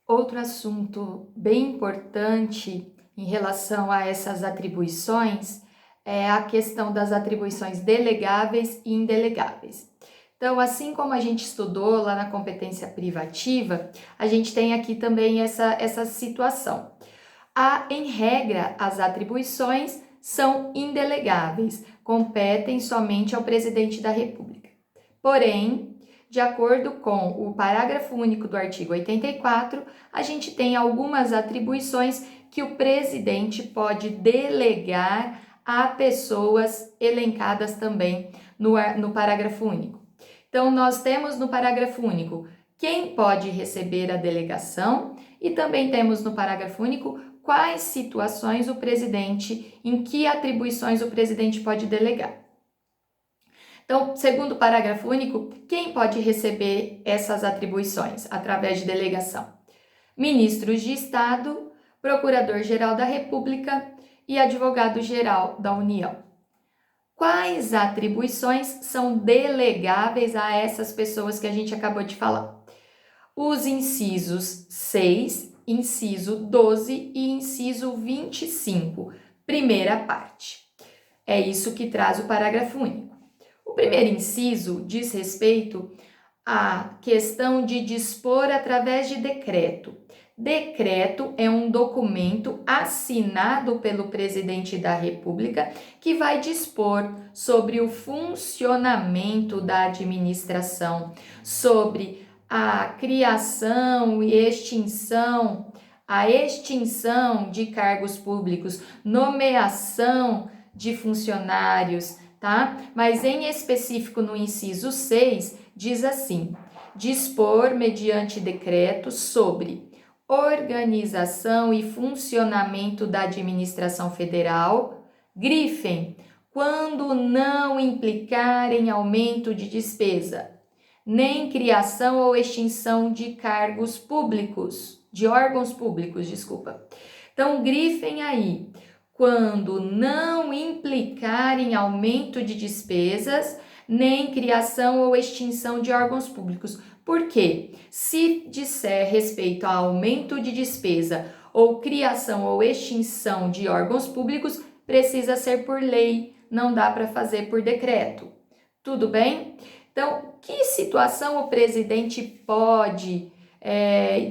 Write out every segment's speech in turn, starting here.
Outro assunto bem importante em relação a essas atribuições é a questão das atribuições delegáveis e indelegáveis. Então, assim como a gente estudou lá na competência privativa, a gente tem aqui também essa situação. Em regra, as atribuições são indelegáveis, competem somente ao presidente da República. Porém, de acordo com o parágrafo único do artigo 84, a gente tem algumas atribuições que o presidente pode delegar a pessoas elencadas também no parágrafo único. Então, nós temos no parágrafo único quem pode receber a delegação e também temos no parágrafo único quais situações o presidente, em que atribuições o presidente pode delegar. Então, segundo o parágrafo único, quem pode receber essas atribuições através de delegação? Ministros de Estado, Procurador-Geral da República e Advogado-Geral da União. Quais atribuições são delegáveis a essas pessoas que a gente acabou de falar? Os incisos 6, inciso 12 e inciso 25, primeira parte. É isso que traz o parágrafo único. O primeiro inciso diz respeito à questão de dispor através de decreto. Decreto é um documento assinado pelo presidente da República que vai dispor sobre o funcionamento da administração, sobre a criação e a extinção de cargos públicos, nomeação de funcionários, tá? Mas em específico no inciso 6, diz assim: dispor mediante decreto sobre organização e funcionamento da administração federal, grifem, quando não implicar em aumento de despesa, nem criação ou extinção de cargos públicos, de órgãos públicos, desculpa. Então, grifem aí, quando não implicar em aumento de despesas, nem criação ou extinção de órgãos públicos. Por quê? Se disser respeito a aumento de despesa ou criação ou extinção de órgãos públicos, precisa ser por lei, não dá para fazer por decreto. Tudo bem? Então, que situação o presidente pode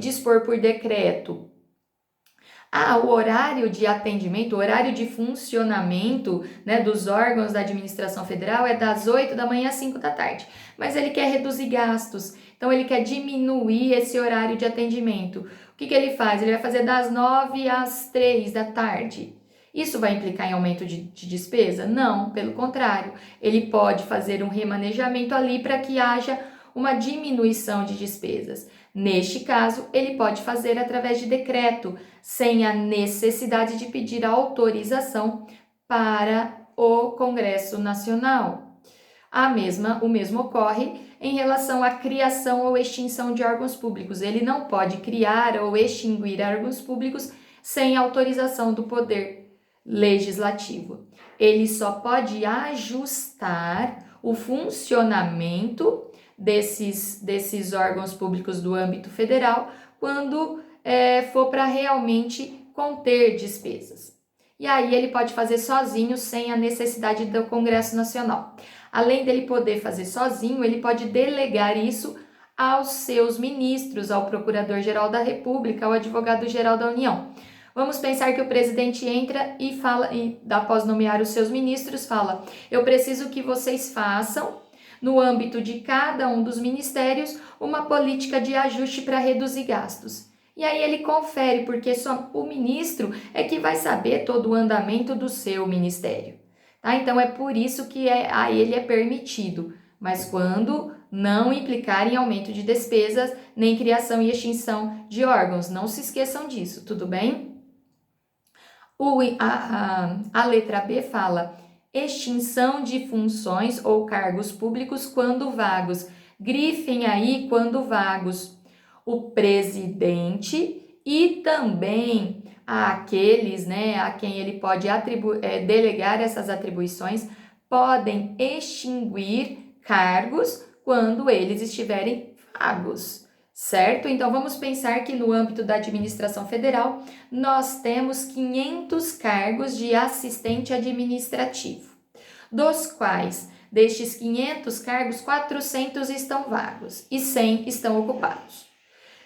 dispor por decreto? O horário de atendimento, o horário de funcionamento, né, dos órgãos da administração federal é das 8 da manhã às 5 da tarde. Mas ele quer reduzir gastos, então ele quer diminuir esse horário de atendimento. O que ele faz? Ele vai fazer das 9 às 3 da tarde. Isso vai implicar em aumento de despesa? Não, pelo contrário. Ele pode fazer um remanejamento ali para que haja uma diminuição de despesas. Neste caso, ele pode fazer através de decreto, sem a necessidade de pedir autorização para o Congresso Nacional. O mesmo ocorre em relação à criação ou extinção de órgãos públicos. Ele não pode criar ou extinguir órgãos públicos sem autorização do Poder Legislativo. Ele só pode ajustar o funcionamento desses órgãos públicos do âmbito federal quando for para realmente conter despesas. E aí ele pode fazer sozinho, sem a necessidade do Congresso Nacional. Além dele poder fazer sozinho, ele pode delegar isso aos seus ministros, ao Procurador-Geral da República, ao Advogado-Geral da União. Vamos pensar que o presidente entra e fala, e após nomear os seus ministros, fala: eu preciso que vocês façam, no âmbito de cada um dos ministérios, uma política de ajuste para reduzir gastos. E aí ele confere, porque só o ministro é que vai saber todo o andamento do seu ministério. Tá? Então é por isso que a ele é permitido, mas quando não implicar em aumento de despesas, nem criação e extinção de órgãos. Não se esqueçam disso, tudo bem? A letra B fala: extinção de funções ou cargos públicos quando vagos. Grifem aí quando vagos. O presidente e também aqueles, né, a quem ele pode delegar essas atribuições, podem extinguir cargos quando eles estiverem vagos, certo? Então, vamos pensar que no âmbito da administração federal, nós temos 500 cargos de assistente administrativo, dos quais, destes 500 cargos, 400 estão vagos e 100 estão ocupados.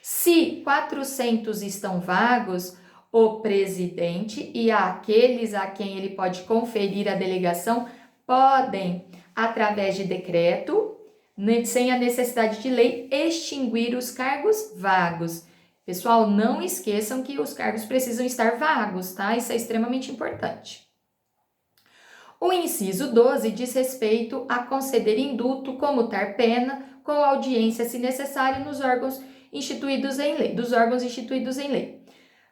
Se 400 estão vagos, o presidente e aqueles a quem ele pode conferir a delegação podem, através de decreto, sem a necessidade de lei, extinguir os cargos vagos. Pessoal, não esqueçam que os cargos precisam estar vagos, tá? Isso é extremamente importante. O inciso 12 diz respeito a conceder indulto, comutar pena, com audiência, se necessário, nos órgãos instituídos em lei, dos órgãos instituídos em lei.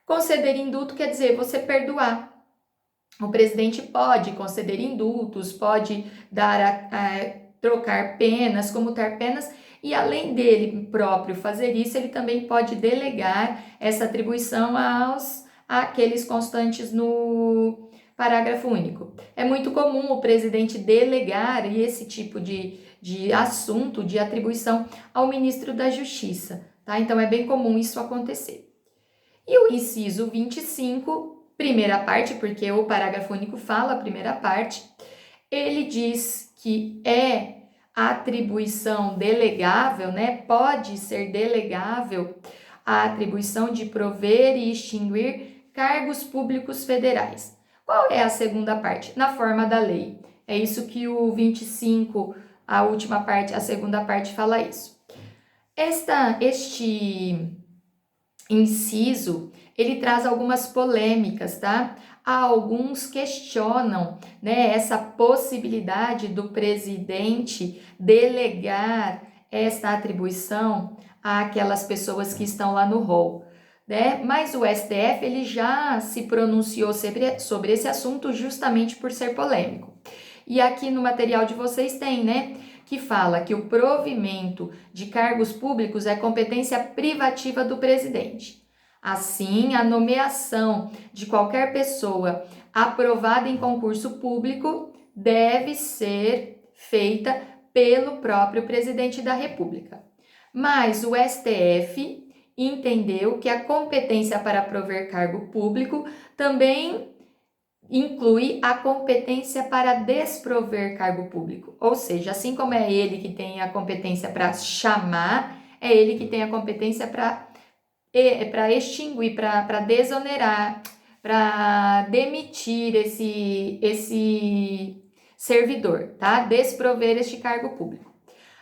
Conceder indulto quer dizer você perdoar. O presidente pode conceder indultos, pode dar trocar penas, comutar penas, e além dele próprio fazer isso, ele também pode delegar essa atribuição àqueles constantes no parágrafo único. É muito comum o presidente delegar esse tipo de assunto, de atribuição ao ministro da Justiça, tá? Então é bem comum isso acontecer. E o inciso 25, primeira parte, porque o parágrafo único fala a primeira parte, ele diz que é atribuição delegável, né? Pode ser delegável a atribuição de prover e extinguir cargos públicos federais. Qual é a segunda parte? Na forma da lei. É isso que o 25, a última parte, a segunda parte fala isso. Este inciso, ele traz algumas polêmicas, tá? Alguns questionam, né, essa possibilidade do presidente delegar esta atribuição àquelas pessoas que estão lá no rol, né? Mas o STF ele já se pronunciou sobre esse assunto justamente por ser polêmico. E aqui no material de vocês tem, né, que fala que o provimento de cargos públicos é competência privativa do presidente. Assim, a nomeação de qualquer pessoa aprovada em concurso público deve ser feita pelo próprio presidente da República. Mas o STF entendeu que a competência para prover cargo público também inclui a competência para desprover cargo público. Ou seja, assim como é ele que tem a competência para chamar, é ele que tem a competência para extinguir, para desonerar, para demitir esse servidor, tá? Desprover este cargo público.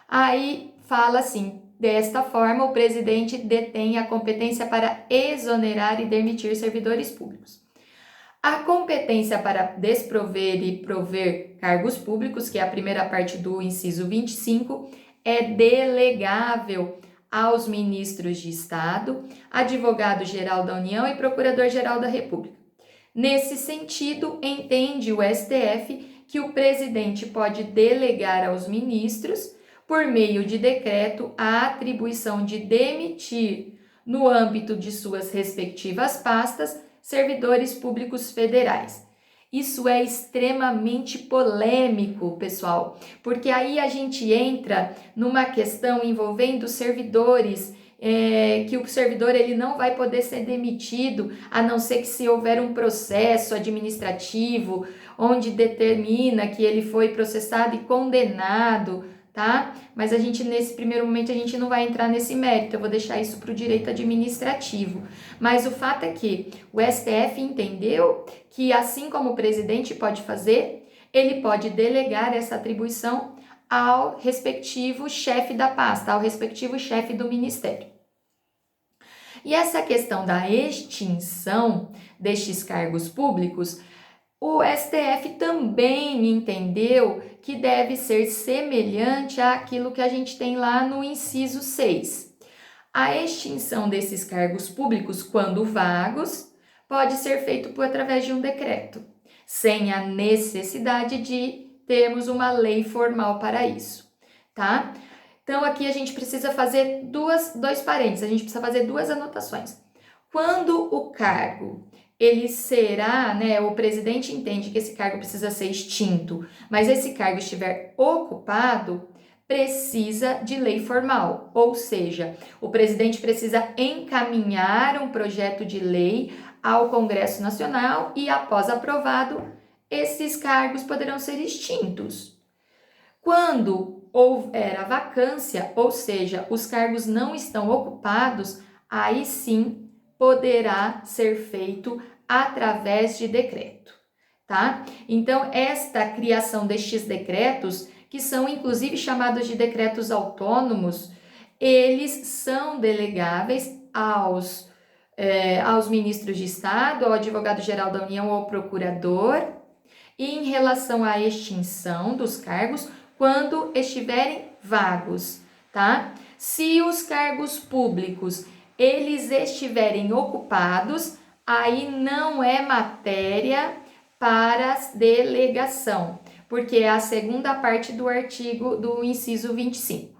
Aí fala assim, desta forma, o presidente detém a competência para exonerar e demitir servidores públicos. A competência para desprover e prover cargos públicos, que é a primeira parte do inciso 25, é delegável aos ministros de Estado, advogado-geral da União e procurador-geral da República. Nesse sentido, entende o STF que o presidente pode delegar aos ministros, por meio de decreto, a atribuição de demitir, no âmbito de suas respectivas pastas, servidores públicos federais. Isso é extremamente polêmico, pessoal, porque aí a gente entra numa questão envolvendo servidores, que o servidor ele não vai poder ser demitido, a não ser que se houver um processo administrativo, onde determina que ele foi processado e condenado, tá? Mas a gente, nesse primeiro momento, a gente não vai entrar nesse mérito, eu vou deixar isso para o direito administrativo. Mas o fato é que o STF entendeu que, assim como o presidente pode fazer, ele pode delegar essa atribuição ao respectivo chefe da pasta, ao respectivo chefe do ministério. E essa questão da extinção destes cargos públicos, o STF também entendeu que deve ser semelhante àquilo que a gente tem lá no inciso 6. A extinção desses cargos públicos, quando vagos, pode ser feito através de um decreto, sem a necessidade de termos uma lei formal para isso, tá? Então, aqui a gente precisa fazer dois parênteses, a gente precisa fazer duas anotações. Quando o cargo, ele será, né, o presidente entende que esse cargo precisa ser extinto, mas esse cargo estiver ocupado, precisa de lei formal, ou seja, o presidente precisa encaminhar um projeto de lei ao Congresso Nacional e, após aprovado, esses cargos poderão ser extintos. Quando houver a vacância, ou seja, os cargos não estão ocupados, aí sim poderá ser feito através de decreto, tá? Então, esta criação destes decretos, que são inclusive chamados de decretos autônomos, eles são delegáveis aos ministros de Estado, ao advogado-geral da União ou ao procurador, e em relação à extinção dos cargos, quando estiverem vagos, tá? Se os cargos públicos eles estiverem ocupados, aí não é matéria para delegação, porque é a segunda parte do artigo do inciso 25.